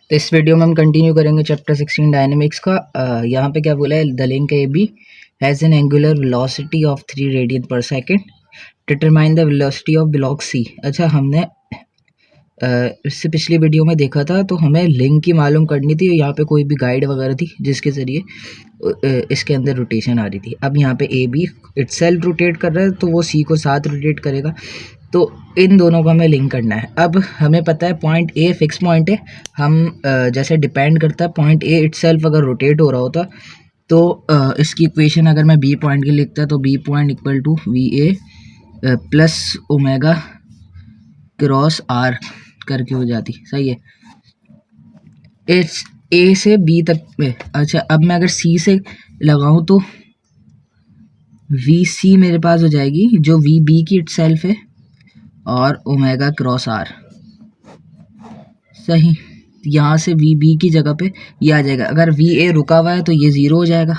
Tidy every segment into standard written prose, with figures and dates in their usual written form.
तो इस वीडियो में हम कंटिन्यू करेंगे चैप्टर 16 डायनेमिक्स का। यहाँ पे क्या बोला है, the link A B has an angular velocity of 3 radian per second, determine the velocity of block C. अच्छा, हमने इससे पिछली वीडियो में देखा था, तो हमें लिंक की मालूम करनी थी। यहाँ पे कोई भी गाइड वगैरह थी जिसके ज़रिए इसके अंदर रोटेशन आ रही थी। अब यहाँ पे ए बी इटसेल्फ रोटेट कर रहा है, तो वो सी को साथ रोटेट करेगा। तो इन दोनों को हमें लिंक करना है। अब हमें पता है पॉइंट ए फिक्स पॉइंट है। हम जैसे डिपेंड करता है पॉइंट ए इटसेल्फ अगर रोटेट हो रहा होता, तो इसकी इक्वेशन अगर मैं बी पॉइंट की लिखता, तो b point equal to v a plus omega cross r करके हो जाती। सही है, इस ए से बी तक में। अच्छा, अब मैं अगर सी से लगाऊं तो वी सी मेरे पास हो जाएगी, जो वी बी की इटसेल्फ है, और ओमेगा क्रॉस आर। सही, यहाँ से वी बी की जगह पे ये आ जाएगा। अगर वी ए रुका हुआ है तो ये ज़ीरो हो जाएगा।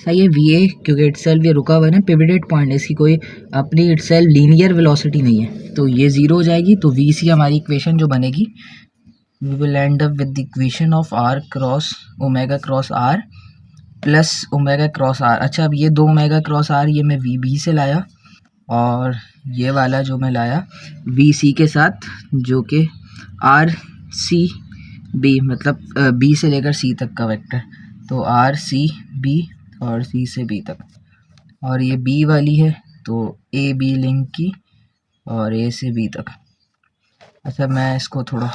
सही है, वी ए क्योंकि इटसेल्फ ये रुका हुआ है ना, पिवटेड पॉइंट, इसकी कोई अपनी इटसेल्फ लीनियर वेलोसिटी नहीं है, तो ये ज़ीरो हो जाएगी। तो वी सी हमारी इक्वेशन जो बनेगी, we will end up with the equation of r cross omega cross r plus omega cross r. अच्छा, अब ये दो ओमेगा क्रॉस आर ये मैं वी बी से लाया, और ये वाला जो मैं लाया वी सी के साथ, जो कि आर सी बी, मतलब बी से लेकर सी तक का वेक्टर। तो आर सी बी और सी से बी तक, और ये बी वाली है तो ए बी लिंक की, और ए से बी तक। अच्छा, मैं इसको थोड़ा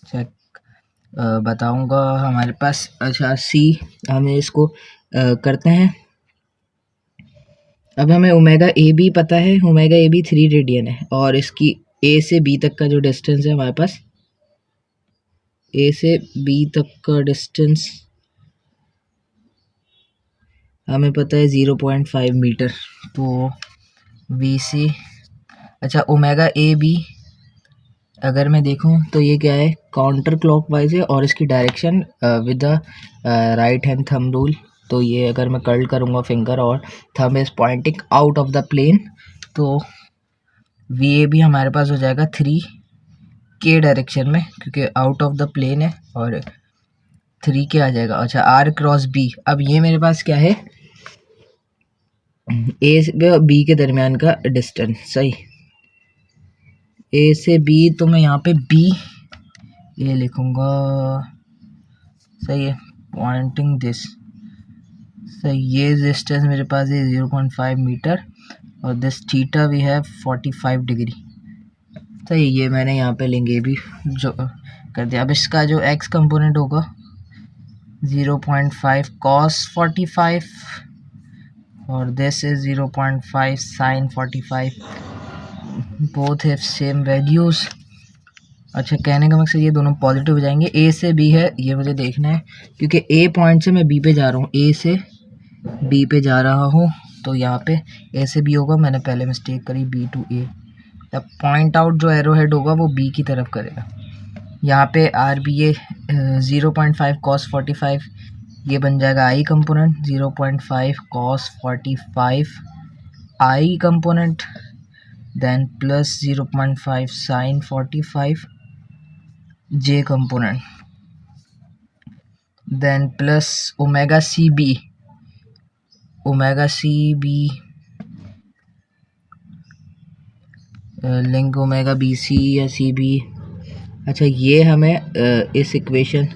चेक बताऊंगा हमारे पास। अच्छा, सी हमें इसको करते हैं। अब हमें ओमेगा ए बी पता है, ओमेगा ए बी 3 रेडियन है, और इसकी ए से बी तक का जो डिस्टेंस है हमारे पास, ए से बी तक का डिस्टेंस हमें पता है 0.5 मीटर। तो वी सी, अच्छा ओमेगा ए बी अगर मैं देखूं तो ये क्या है, काउंटर क्लॉकवाइज है, और इसकी direction with the right hand thumb rule. तो ये अगर मैं कर्ल करूंगा फिंगर और thumb is pointing out of the plane, तो वी ए भी हमारे पास हो जाएगा 3 के डायरेक्शन में, क्योंकि आउट ऑफ द प्लेन है, और 3 के आ जाएगा। अच्छा, आर क्रॉस बी, अब ये मेरे पास क्या है, ए से बी के दरमियान का डिस्टेंस। सही, ए से बी, तो मैं यहाँ पे बी ये लिखूँगा। सही है, पॉइंटिंग दिस। सही, ये डिस्टेंस मेरे पास है 0.5 मीटर, और this theta we have 45 degree. सही, ये मैंने यहाँ पे लेंगे भी जो कर दिया। अब इसका जो एक्स कंपोनेंट होगा 0.5 कॉस 45, और this is 0.5 sine 45, both have same values. अच्छा, कहने का मकसद ये दोनों पॉजिटिव हो जाएंगे। ए से बी है, ये मुझे देखना है, क्योंकि ए पॉइंट से मैं बी पे जा रहा हूँ, ए से बी पे जा रहा हूँ, तो यहाँ पे ए से बी होगा। मैंने पहले मिस्टेक करी, बी टू ए। तब पॉइंट आउट जो एरो हेड होगा वो बी की तरफ करेगा। यहाँ पे आर बी ए 0.5 कॉस 45, ये बन जाएगा I component, 0.5 cos 45 I component, then plus 0.5 sine 45 J component, then plus omega C B, omega C B link omega B C या सी बी। अच्छा, ये हमें इस इक्वेशन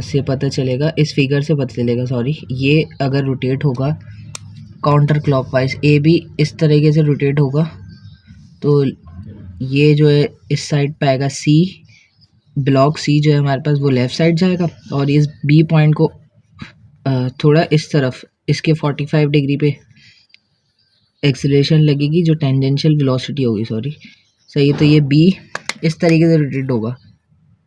से पता चलेगा, इस फिगर से पता चलेगा, सॉरी, ये अगर रोटेट होगा काउंटर क्लॉकवाइज, ए बी इस तरीके से रोटेट होगा, तो ये जो है इस साइड पे आएगा, सी ब्लॉक सी जो है हमारे पास वो लेफ़्ट साइड जाएगा, और इस बी पॉइंट को थोड़ा इस तरफ, इसके 45 डिग्री पे एक्सीलरेशन लगेगी, जो टेंजेंशियल वेलोसिटी होगी, सॉरी। सही है, तो ये बी इस तरीके से रोटेट होगा।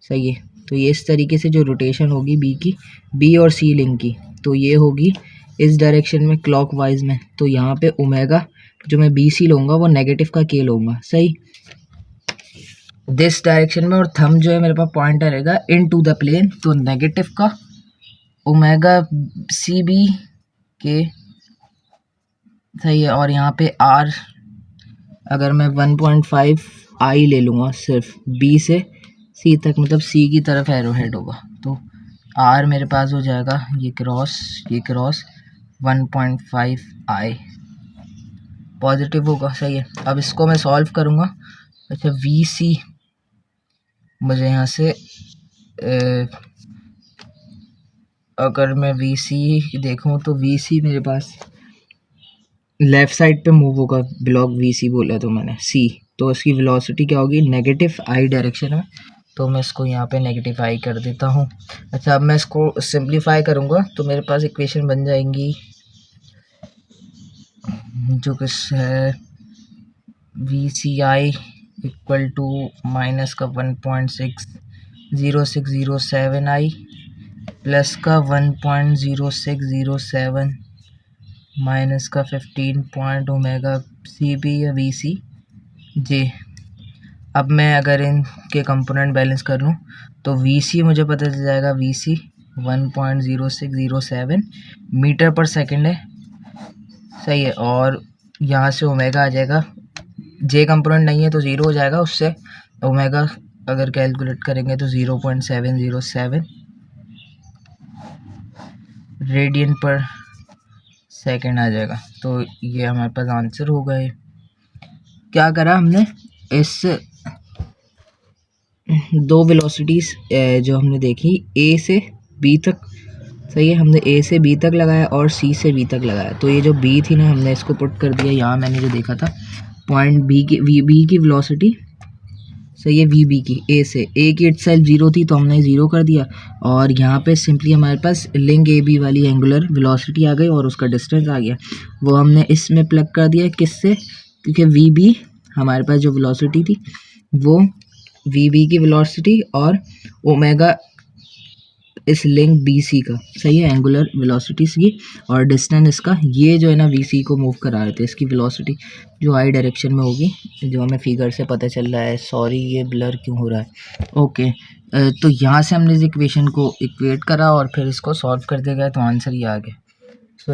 सही है, तो ये इस तरीके से जो रोटेशन होगी बी की, बी और सी लिंक की, तो ये होगी इस डायरेक्शन में क्लॉकवाइज में। तो यहाँ पे ओमेगा जो मैं बी सी लूँगा वो नेगेटिव का के लूँगा। सही, दिस डायरेक्शन में, और थंब जो है मेरे पास पॉइंटर रहेगा इन टू द प्लेन, तो नेगेटिव का ओमेगा सी बी के। सही है, और यहाँ पे आर अगर मैं 1.5 आई ले लूँगा सिर्फ बी से सी तक, मतलब सी की तरफ एरो हेड होगा। तो आर मेरे पास हो जाएगा ये क्रॉस 1.5 आई पॉजिटिव होगा। सही है, अब इसको मैं सॉल्व करूँगा। अच्छा, वी सी मुझे यहाँ से अगर मैं वी सी देखूँ तो वी सी मेरे पास लेफ़्ट साइड पे मूव होगा। ब्लॉक वी सी बोला तो मैंने सी, तो इसकी वेलोसिटी क्या होगी, नेगेटिव आई डायरेक्शन में। तो मैं इसको यहाँ पे नेगेटिव आई कर देता हूँ। अच्छा, अब मैं इसको सिंप्लीफाई करूँगा तो मेरे पास इक्वेशन बन जाएंगी जो किस है v c i equal to minus का 1.60607 आई प्लस का 1.0607 माइनस का 15 पॉइंट ओमेगा सी बी या वी सी जे। अब मैं अगर इनके कंपोनेंट बैलेंस कर लूँ तो वी सी मुझे पता चल जाएगा, वी सी 1.0607 मीटर पर सेकंड है। सही है, और यहाँ से ओमेगा आ जाएगा, जे कंपोनेंट नहीं है तो ज़ीरो हो जाएगा, उससे ओमेगा अगर कैलकुलेट करेंगे तो 0.707 रेडियन पर सेकंड आ जाएगा। तो ये हमारे पास आंसर हो गए। क्या करा हमने, इस दो वेलोसिटीज़ जो हमने देखी ए से बी तक, सही है, हमने ए से बी तक लगाया और सी से बी तक लगाया। तो ये जो बी थी ना, हमने इसको पुट कर दिया यहाँ, मैंने जो देखा था पॉइंट बी की, बी की वेलोसिटी, सही है, वी बी की ए से, ए की इटसेल्फ ज़ीरो थी तो हमने ज़ीरो कर दिया, और यहाँ पे सिंपली हमारे पास लिंक ए बी वाली एंगुलर वेलोसिटी आ गई और उसका डिस्टेंस आ गया, वो हमने इसमें प्लग कर दिया। किससे, क्योंकि वी बी हमारे पास जो वेलोसिटी थी वो वी बी की वेलोसिटी और ओमेगा इस लिंक बी सी का, सही है, एंगुलर वेलोसिटीज़ की, और डिस्टेंस इसका, ये जो है ना वी सी को मूव करा रहे थे, इसकी वेलोसिटी जो आई डायरेक्शन में होगी, जो हमें फिगर से पता चल रहा है। सॉरी ये ब्लर क्यों हो रहा है। ओके, तो यहाँ से हमने इस इक्वेशन को इक्वेट करा और फिर इसको सॉल्व कर दिया गया, तो आंसर ये आ गया। सो